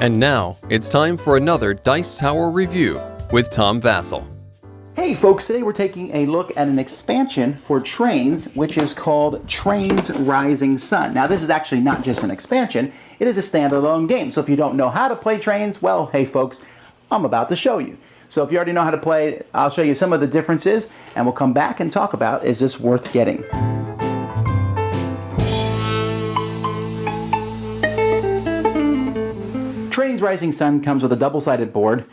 And now, it's time for another Dice Tower review with Tom Vasel. Hey folks, today we're taking a look at an expansion for Trains, which is called Trains Rising Sun. Now this is actually not just an expansion, it is a standalone game. So if you don't know how to play Trains, well, hey folks, I'm about to show you. So if you already know how to play, I'll show you some of the differences, and we'll come back and talk about, is this worth getting? Trains Rising Sun comes with a double-sided board.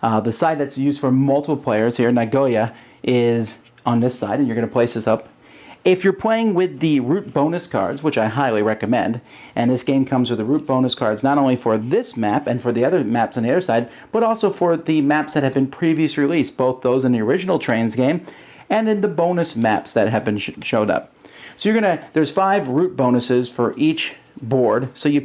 The side that's used for multiple players here, Nagoya, is on this side, and you're going to place this up. If you're playing with the root bonus cards, which I highly recommend, and this game comes with the root bonus cards not only for this map and for the other maps on the other side, but also for the maps that have been previously released, both those in the original Trains game and in the bonus maps that have been showed up. So there's 5 root bonuses for each board, so you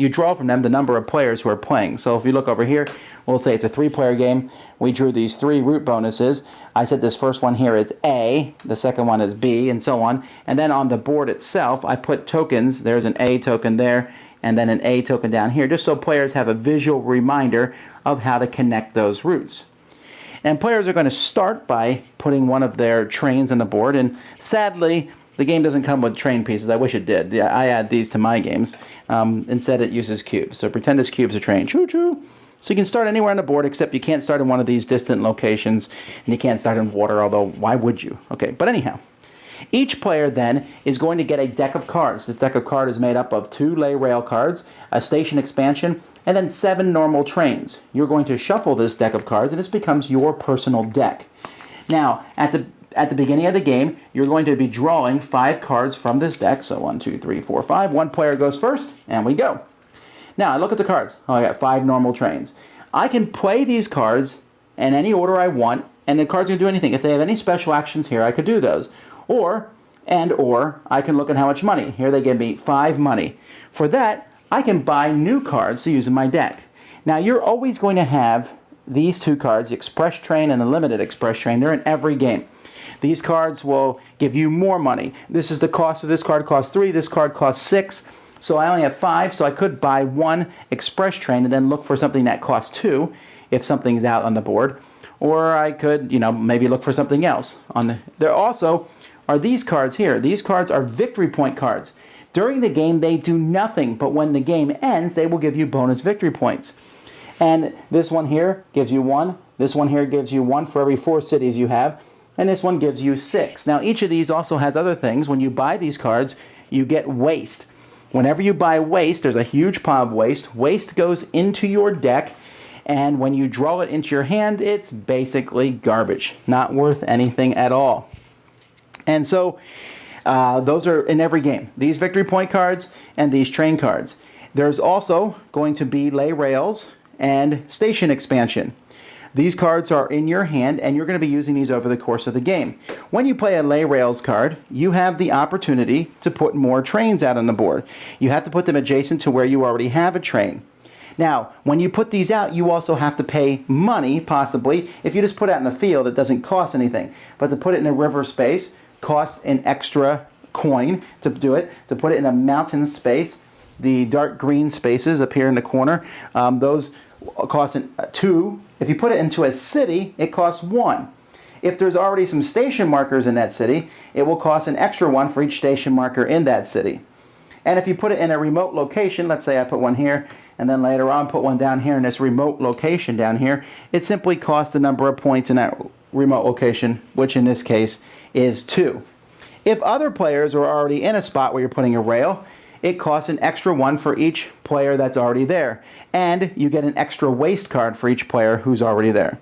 draw from them the number of players who are playing. So if you look over here, we'll say it's a 3-player game. We drew these 3 root bonuses. I said this first one here is A, the second one is B, and so on. And then on the board itself, I put tokens. There's an A token there, and then an A token down here, just so players have a visual reminder of how to connect those roots. And players are going to start by putting one of their trains on the board, and sadly, the game doesn't come with train pieces. I wish it did. Yeah, I add these to my games. Instead, it uses cubes. So pretend this cube's a train. Choo-choo! So you can start anywhere on the board, except you can't start in one of these distant locations, and you can't start in water, although why would you? Okay, but anyhow. Each player then is going to get a deck of cards. This deck of cards is made up of 2 lay rail cards, a station expansion, and then 7 normal trains. You're going to shuffle this deck of cards, and this becomes your personal deck. Now, at the beginning of the game, you're going to be drawing 5 cards from this deck. So 1, 2, 3, 4, 5. One player goes first, and we go. Now, I look at the cards. Oh, I got 5 normal trains. I can play these cards in any order I want, and the cards can do anything. If they have any special actions here, I could do those. Or I can look at how much money. Here they give me 5 money. For that, I can buy new cards to use in my deck. Now, you're always going to have these 2 cards, the Express Train and the Limited Express Train. They're in every game. These cards will give you more money. This is the cost of this card costs 3, this card costs 6. So I only have 5, so I could buy 1 Express Train and then look for something that costs 2 if something's out on the board. Or I could, maybe look for something else. There also are these cards here. These cards are victory point cards. During the game, they do nothing, but when the game ends, they will give you bonus victory points. And this one here gives you 1. This one here gives you 1 for every 4 cities you have. And this one gives you 6. Now, each of these also has other things. When you buy these cards, you get waste. Whenever you buy waste, there's a huge pile of waste. Waste goes into your deck, and when you draw it into your hand, it's basically garbage. Not worth anything at all. And so, those are in every game. These victory point cards and these train cards. There's also going to be lay rails and station expansion. These cards are in your hand, and you're going to be using these over the course of the game. When you play a lay rails card, you have the opportunity to put more trains out on the board. You have to put them adjacent to where you already have a train. Now, when you put these out, you also have to pay money, possibly. If you just put it out in the field, it doesn't cost anything. But to put it in a river space costs an extra coin to do it. To put it in a mountain space, the dark green spaces up here in the corner, those cost 2. If you put it into a city, it costs 1. If there's already some station markers in that city, it will cost an extra 1 for each station marker in that city. And if you put it in a remote location, let's say I put one here, and then later on put one down here in this remote location down here, it simply costs the number of points in that remote location, which in this case is 2. If other players are already in a spot where you're putting a rail, it costs an extra 1 for each player that's already there. And you get an extra waste card for each player who's already there.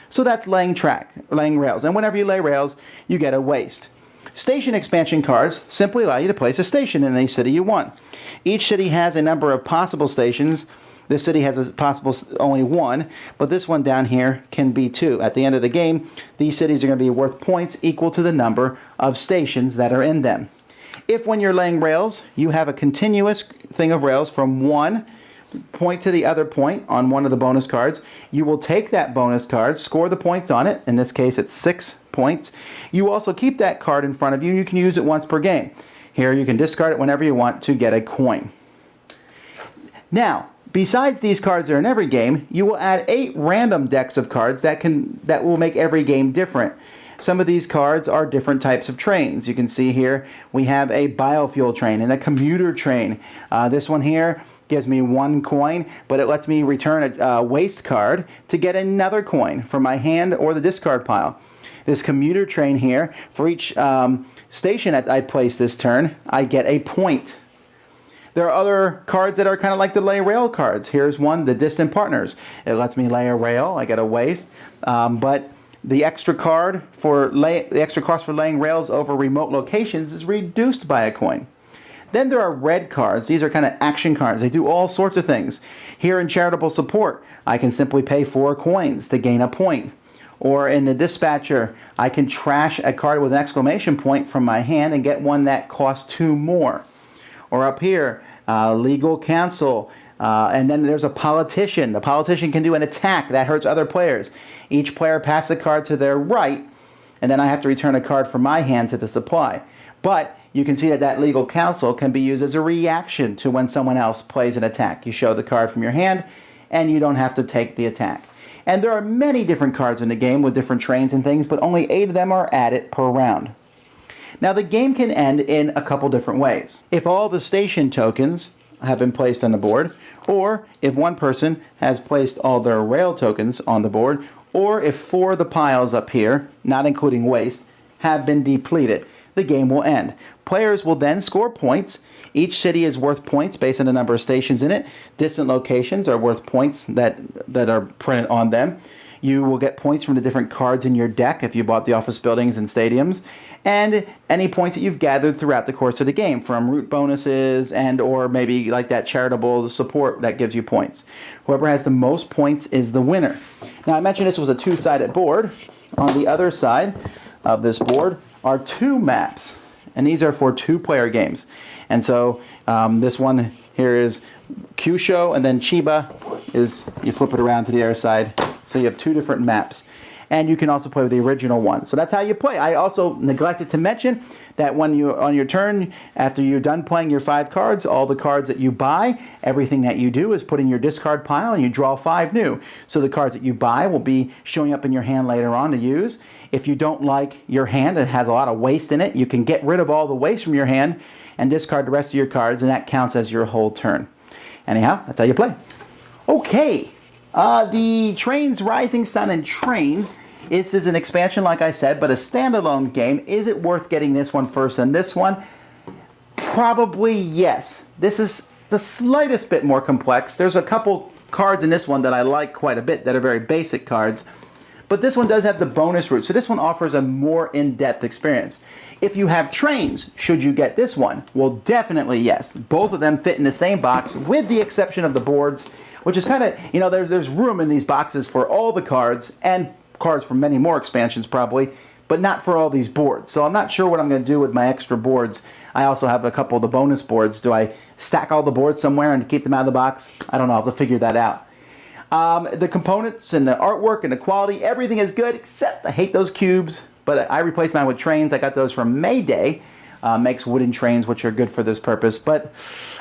So that's laying rails. And whenever you lay rails, you get a waste. Station expansion cards simply allow you to place a station in any city you want. Each city has a number of possible stations. This city has a possible only 1, but this one down here can be 2. At the end of the game, these cities are going to be worth points equal to the number of stations that are in them. If when you're laying rails, you have a continuous thing of rails from one point to the other point on one of the bonus cards, you will take that bonus card, score the points on it. In this case, it's 6 points. You also keep that card in front of you. You can use it once per game. Here, you can discard it whenever you want to get a coin. Now, Besides these cards that are in every game, you will add 8 random decks of cards that will make every game different. Some of these cards are different types of trains. You can see here we have a biofuel train and a commuter train. This one here gives me 1 coin, but it lets me return a waste card to get another coin from my hand or the discard pile. This commuter train here, for each station that I place this turn, I get a point. There are other cards that are kind of like the lay rail cards. Here's one, the distant partners. It lets me lay a rail. I get a waste, but the extra cost for laying rails over remote locations is reduced by a coin. Then there are red cards. These are kind of action cards. They do all sorts of things. Here in charitable support, I can simply pay 4 coins to gain a point. Or in the dispatcher, I can trash a card with an exclamation point from my hand and get one that costs 2 more. Or up here, legal counsel. And then there's a politician. The politician can do an attack that hurts other players. Each player passes a card to their right, and then I have to return a card from my hand to the supply. But you can see that legal counsel can be used as a reaction to when someone else plays an attack. You show the card from your hand, and you don't have to take the attack. And there are many different cards in the game with different trains and things, but only 8 of them are added per round. Now the game can end in a couple different ways. If all the station tokens have been placed on the board, or if one person has placed all their rail tokens on the board, or if 4 of the piles up here, not including waste, have been depleted, the game will end. Players will then score points. Each city is worth points based on the number of stations in it. Distant locations are worth points that are printed on them. You will get points from the different cards in your deck if you bought the office buildings and stadiums, and any points that you've gathered throughout the course of the game from route bonuses and or maybe like that charitable support that gives you points. Whoever has the most points is the winner. Now I mentioned this was a 2-sided board. On the other side of this board are 2 maps, and these are for 2-player games. And so this one here is Kyusho, and then Chiba is, you flip it around to the other side. So you have 2 different maps. And you can also play with the original one. So that's how you play. I also neglected to mention that when you on your turn, after you're done playing your 5 cards, all the cards that you buy, everything that you do is put in your discard pile and you draw 5 new. So the cards that you buy will be showing up in your hand later on to use. If you don't like your hand and it has a lot of waste in it, you can get rid of all the waste from your hand and discard the rest of your cards, and that counts as your whole turn. Anyhow, that's how you play. Okay. The Trains Rising Sun and Trains. This is an expansion, like I said, but a standalone game. Is it worth getting this one first and this one? Probably yes. This is the slightest bit more complex. There's a couple cards in this one that I like quite a bit that are very basic cards. But this one does have the bonus route, so this one offers a more in-depth experience. If you have trains, should you get this one? Well, definitely yes. Both of them fit in the same box, with the exception of the boards, which is kind of, you know, there's room in these boxes for all the cards, and cards for many more expansions probably, but not for all these boards. So I'm not sure what I'm going to do with my extra boards. I also have a couple of the bonus boards. Do I stack all the boards somewhere and keep them out of the box? I don't know. I'll have to figure that out. The components and the artwork and the quality, everything is good, except I hate those cubes. But I replaced mine with trains. I got those from Mayday. Makes wooden trains, which are good for this purpose. But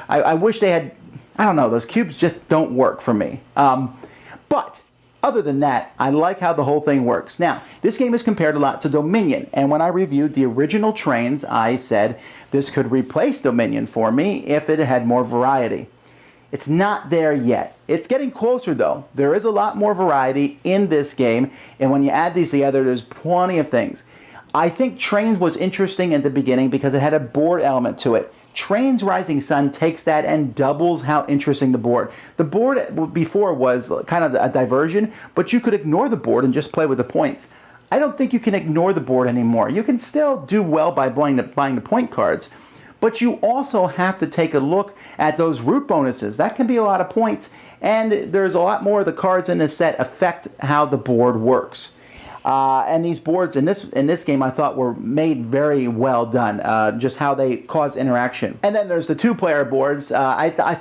I wish they had, I don't know, those cubes just don't work for me. But other than that, I like how the whole thing works. Now, this game is compared a lot to Dominion. And when I reviewed the original trains, I said this could replace Dominion for me if it had more variety. It's not there yet. It's getting closer though. There is a lot more variety in this game, and when you add these together, there's plenty of things. I think Trains was interesting at the beginning because it had a board element to it. Trains Rising Sun takes that and doubles how interesting the board. The board before was kind of a diversion, but you could ignore the board and just play with the points. I don't think you can ignore the board anymore. You can still do well by buying the point cards, but you also have to take a look at those route bonuses. That can be a lot of points, and there's a lot more of the cards in this set affect how the board works. And these boards in this game I thought were made very well done, just how they cause interaction. And then there's the 2-player boards.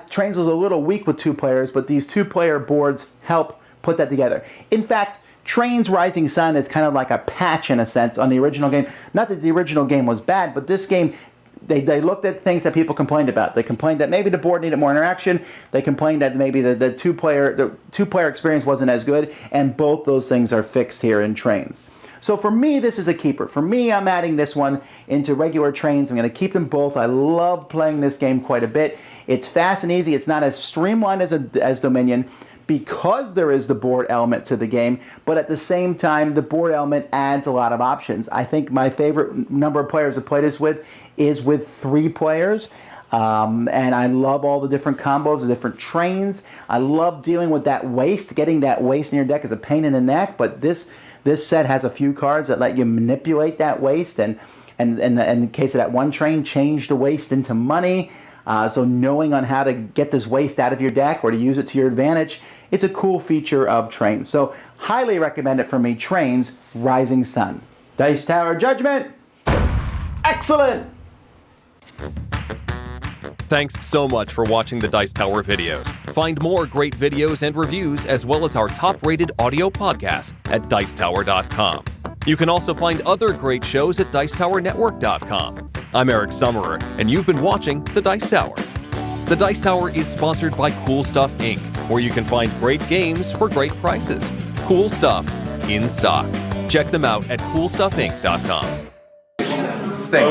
Trains was a little weak with 2 players, but these 2-player boards help put that together. In fact, Trains Rising Sun is kind of like a patch in a sense on the original game. Not that the original game was bad, but this game They looked at things that people complained about. They complained that maybe the board needed more interaction. They complained that maybe the two-player experience wasn't as good, and both those things are fixed here in Trains. So for me, this is a keeper. For me, I'm adding this one into regular Trains. I'm going to keep them both. I love playing this game quite a bit. It's fast and easy. It's not as streamlined as Dominion, because there is the board element to the game, but at the same time, the board element adds a lot of options. I think my favorite number of players to play this with is with 3 players. And I love all the different combos, the different trains. I love dealing with that waste. Getting that waste in your deck is a pain in the neck, but this set has a few cards that let you manipulate that waste, and in case of that one train, change the waste into money. So knowing on how to get this waste out of your deck or to use it to your advantage, it's a cool feature of Trains. So highly recommend it for me, Trains Rising Sun. Dice Tower Judgment, excellent! Thanks so much for watching the Dice Tower videos. Find more great videos and reviews, as well as our top-rated audio podcast at Dicetower.com. You can also find other great shows at Dicetowernetwork.com. I'm Eric Summerer, and you've been watching The Dice Tower. The Dice Tower is sponsored by Cool Stuff Inc., where you can find great games for great prices. Cool stuff in stock. Check them out at CoolStuffInc.com. Stay.